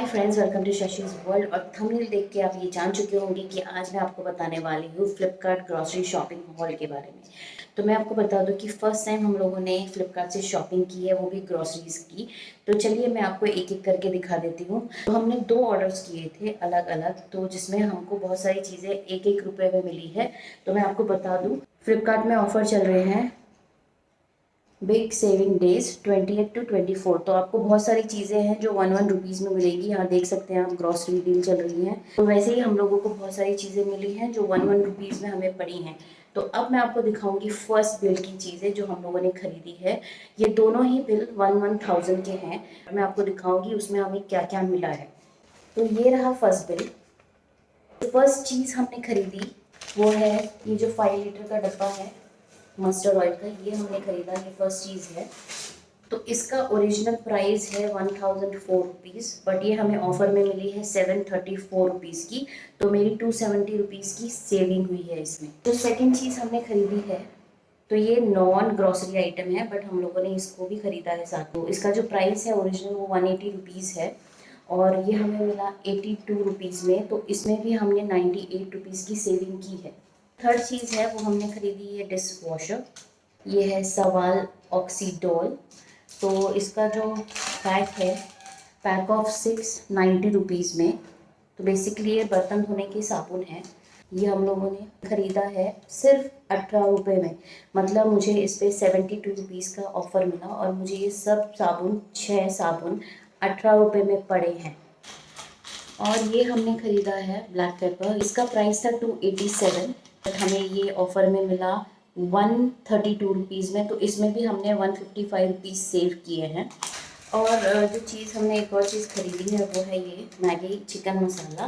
Hi friends, welcome to Shashi's world. और thumbnail देख के आप ये जान चुके होंगे कि आज मैं आपको बताने वाली हूँ फ्लिपकार्ट ग्रॉसरी शॉपिंग हॉल के बारे में। तो मैं आपको बता दूँ कि फर्स्ट टाइम हम लोगों ने फ्लिपकार्ट से शॉपिंग की है, वो भी ग्रॉसरीज की। तो चलिए मैं आपको एक एक करके दिखा देती हूँ। तो हमने 2 ऑर्डर्स किए थे अलग अलग, तो जिसमें हमको बहुत सारी चीज़ें एक एक रुपये में मिली है। तो मैं आपको बता दूँ, फ्लिपकार्ट में ऑफर चल रहे हैं बिग सेविंग डेज 28 to 24। तो आपको बहुत सारी चीज़ें हैं जो 1 रुपीज़ में मिलेगी। यहाँ देख सकते हैं आप, ग्रॉसरी डील चल रही है। तो वैसे ही हम लोगों को बहुत सारी चीज़ें मिली हैं जो 1 रुपीज़ में हमें पड़ी हैं। तो अब मैं आपको दिखाऊंगी फर्स्ट बिल की चीज़ें जो हम लोगों ने खरीदी है। ये दोनों ही बिल 1000 के हैं। मैं आपको दिखाऊंगी उसमें हमें क्या क्या मिला है। तो ये रहा फर्स्ट बिल। फर्स्ट चीज़ हमने खरीदी वो है ये जो 5 लीटर का डब्बा है मस्टर्ड ऑयल का, ये हमने खरीदा। ये फर्स्ट चीज़ है। तो इसका ओरिजिनल प्राइस है 1004 रुपीज़, बट ये हमें ऑफर में मिली है 734 रुपीज़ की। तो मेरी 270 रुपीज़ की सेविंग हुई है इसमें। तो सेकेंड चीज़ हमने खरीदी है, तो ये नॉन ग्रॉसरी आइटम है, बट हम लोगों ने इसको भी खरीदा है साथ। तो इसका जो प्राइस है ओरिजिनल वो 180 रुपीज़ है, और ये हमें मिला 82 रुपीज़ में। तो इसमें भी हमने 98 रुपीज़ की सेविंग की है। थर्ड चीज़ है वो हमने खरीदी है डिश वॉशर। ये है सवाल ऑक्सीडोल। तो इसका जो पैक है, पैक ऑफ 6 90 रुपीज़ में। तो बेसिकली ये बर्तन धोने की साबुन है। ये हम लोगों ने ख़रीदा है सिर्फ 18 रुपये में। मतलब मुझे इस पर 72 रुपीज़ का ऑफ़र मिला, और मुझे ये सब साबुन 6 साबुन 18 रुपये में पड़े हैं। और ये हमने ख़रीदा है ब्लैक पेपर। इसका प्राइस था 287, बट हमें ये ऑफ़र में मिला 132 रुपीज़ में। तो इसमें भी हमने 155 रुपीज़ सेव किए हैं। और जो चीज़ हमने एक और चीज़ ख़रीदी है वो है ये मैगी चिकन मसाला।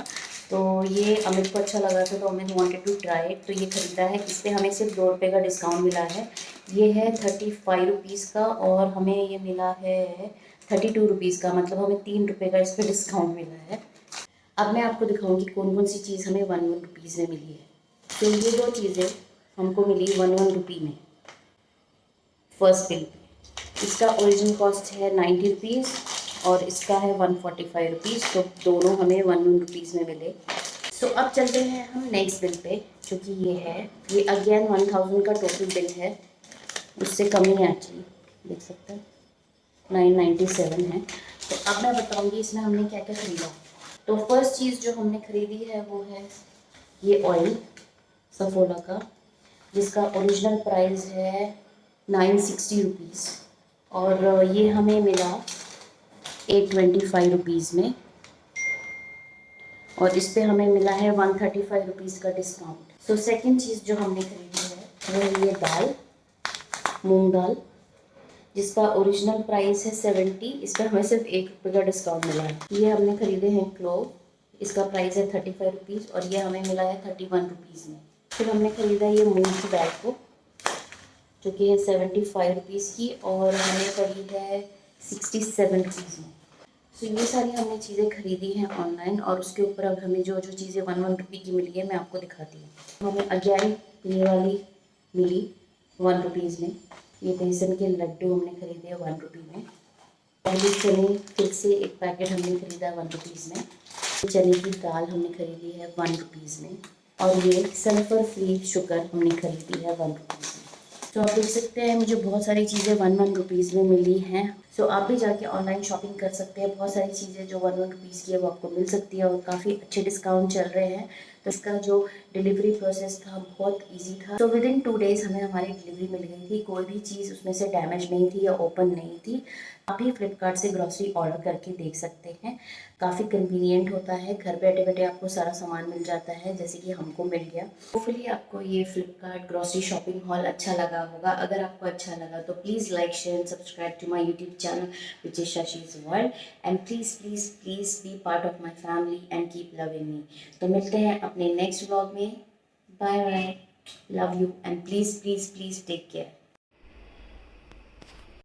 तो ये अमित को अच्छा लगा था, तो Amit wanted to try it, तो ये ख़रीदा है। इस पर हमें सिर्फ 2 रुपये का डिस्काउंट मिला है। ये है 35 रुपीज़ का, और हमें ये मिला है 32 रुपीज़ का। मतलब हमें 3 रुपये का इस पर डिस्काउंट मिला है। अब मैं आपको दिखाऊंगी कौन कौन सी चीज़ हमें 1 रुपीज़ में मिली है। तो ये 2 चीज़ें हमको मिली 1 रुपये में फर्स्ट बिल पे। इसका ओरिजिनल कॉस्ट है 90 रुपीज़, और इसका है 145 रुपीज़। तो दोनों हमें 1 रुपीज़ में मिले। सो अब चलते हैं हम नेक्स्ट बिल पे, जो कि ये है। ये अगेन 1000 का टोटल बिल है, उससे कम ही एक्चुअली देख सकते हैं 997 है। तो अब मैं बताऊंगी इसमें हमने क्या क्या खरीदा। तो फर्स्ट चीज़ जो हमने खरीदी है वो है ये ऑयल सफोला का, जिसका ओरिजिनल प्राइस है 960 रुपीज़, और ये हमें मिला 825 रुपीज़ में। और इस पे हमें मिला है 135 रुपीज़ का डिस्काउंट। सो सेकंड चीज़ जो हमने खरीदी है वो है ये दाल, मूंग दाल, जिसका ओरिजिनल प्राइस है 70। इस पर हमें सिर्फ 1 रुपये का डिस्काउंट मिला है। ये हमने खरीदे हैं क्लोव, इसका प्राइस है 35 रुपीज़, और ये हमें मिला है 31 रुपीज़ में। फिर हमने खरीदा ये मूंग की दाल को, जो कि है 75 रुपीज़ की, और हमें पड़ी है 67 रुपीज़ में। तो ये सारी हमने चीज़ें खरीदी हैं ऑनलाइन, और उसके ऊपर अब हमें जो जो चीज़ें 1 रुपये की मिली है मैं आपको दिखाती हूँ। हमें अजवाइन ये वाली मिली 1 रुपीज़ में। ये बेसन के लड्डू हमने खरीदे 1 रुपये में। पहले चने फिर से एक पैकेट हमने खरीदा 1 रुपीज़ में। चने की दाल हमने खरीदी है 1 रुपीज़ में, और ये सल्फर फ्री शुगर हमने खरीदी है 1 रुपीज़ में। तो आप देख सकते हैं मुझे बहुत सारी चीज़ें 1 रुपीज़ में मिली हैं। सो आप भी जाके ऑनलाइन शॉपिंग कर सकते हैं। बहुत सारी चीज़ें जो 1 रुपीज़ की है वो आपको मिल सकती है, और काफ़ी अच्छे डिस्काउंट चल रहे हैं। तो इसका जो डिलीवरी प्रोसेस था बहुत इजी था। तो विदिन 2 डेज़ हमें हमारी डिलीवरी मिल गई थी। कोई भी चीज़ उसमें से डैमेज नहीं थी या ओपन नहीं थी। आप भी फ्लिपकार्ट से ग्रॉसरी ऑर्डर करके देख सकते हैं। काफ़ी कन्वीनियंट होता है, घर बैठे बैठे आपको सारा सामान मिल जाता है, जैसे कि हमको मिल गया। होपफुली आपको ये फ्लिपकार्ट ग्रॉसरी शॉपिंग हॉल अच्छा लगा होगा। अगर आपको अच्छा लगा तो please like share and subscribe to my YouTube channel which is Shashi's world, and please please please be part of my family and keep loving me. तो मिलते हैं अपने नेक्स्ट व्लॉग में। Bye bye, love you, and please please please take care.